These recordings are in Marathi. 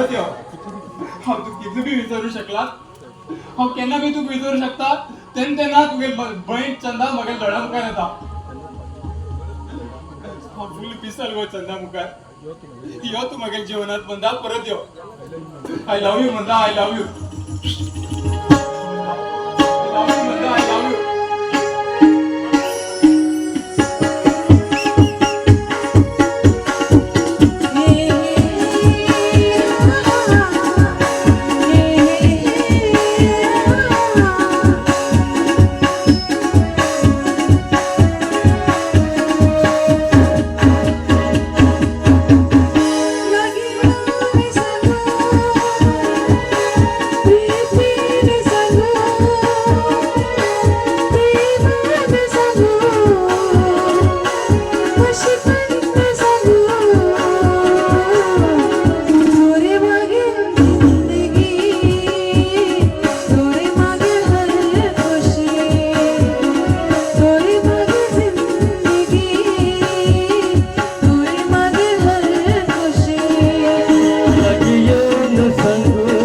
परत यो हांव तुका कितले बी विचारू शकला हांव केन्ना बी तुका विचारू शकता तेन्ना तुगे बहीण चंदा म्हागे दोळ्या मुखार येता हांव फुल पिसल गो चंदा मुखार यो तू म्हागे जिवनात म्हणटा परत यो आय लव यू म्हणटा आय लव यू म्हणटा I love you Sangu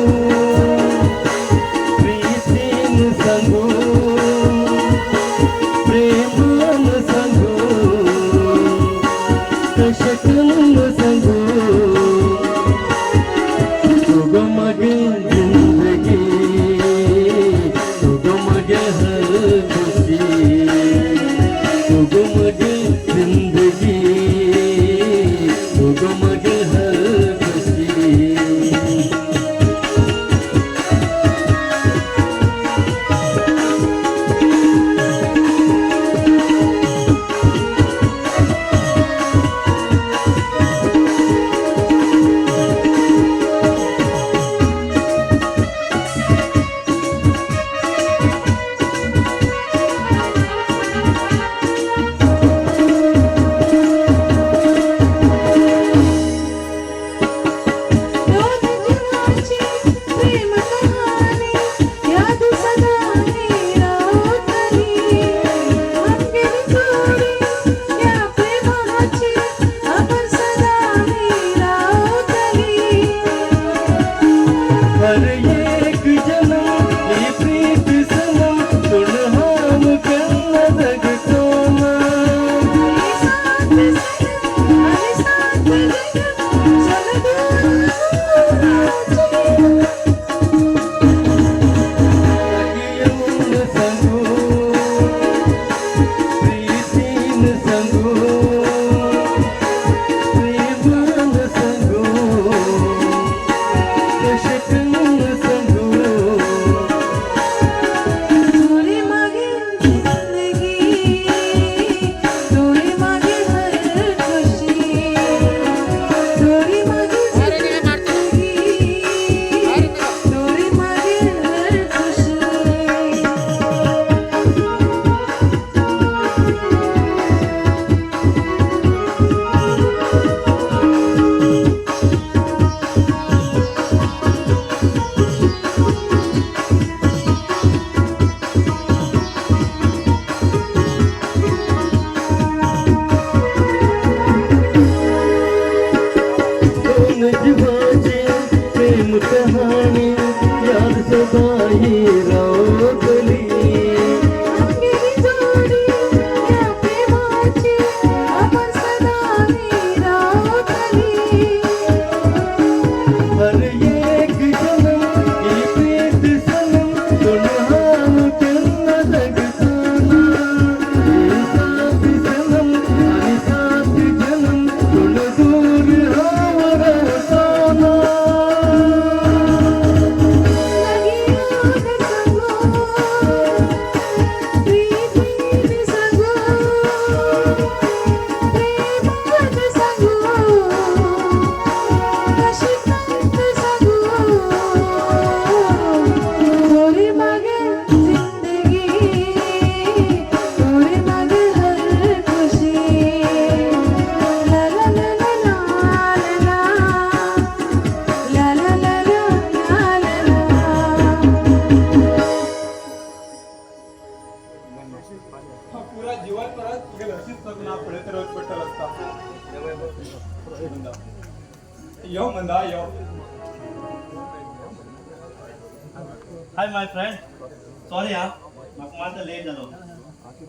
hi my friend sorry हा म्हाका मातसो लेट जालो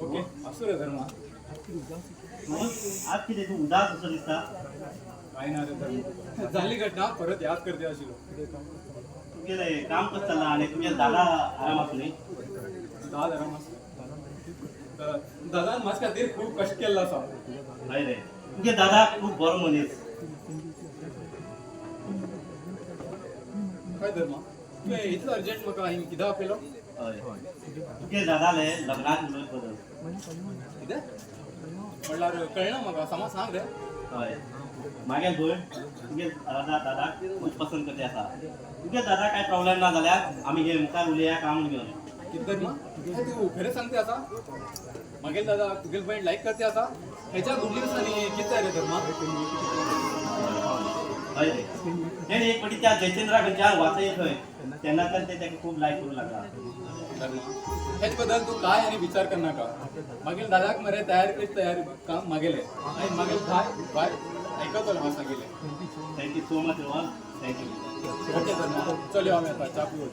ओके असू रे धर्मा मग आज कितें तूं उदास असो दिसता काय ना रे धर्मा झाली घटना परत याद करते आशिल्लो तुगेलें काम कसं चल्लां आनी तुगे दादा आराम आसा न्ही दाद आराम आसा दादान म्हाजे खातीर खूब कश्ट केल्लो आसा हय रे तुगे दादा खूब बरो मनीस काय धर्मा तुवें इतलो अर्जंट म्हाका हांवें कित्याक आपयलो हय तुगे दादाले लग्नाक उलय बदल कितें म्हणल्यार कळना म्हाका समज सांग रे हय मागेल भयण तुगे दादाक खूब पसंद करते आसा तुगे दादा काय प्रॉब्लेम ना जाल्यार आमी हे मुखार उलया काम घेवन कितें धर्मा काय तूं खरें सांगते आसा मागेल दादा तुगेल बहीण लायक करते आसा हेच्या गुडली दिसांनी कितें जाय रे धर्मा हय रे तेणे एक फावटी त्या जयचंद्रा खंयच्या वाचय खंय तेन्नाच्यान ते ताका खूब लायक करूं लागला धर्मा हेच बद्दल तू काय आणि विचार कर नाका मागील दादाक मरे तयार करीत तयार काम मागेले आणि मागील बाय ऐकतलो हांव सांगिल्लें thank you so much Rohan thank you okay Dharma चल यो आमी आतां च्या पिवूं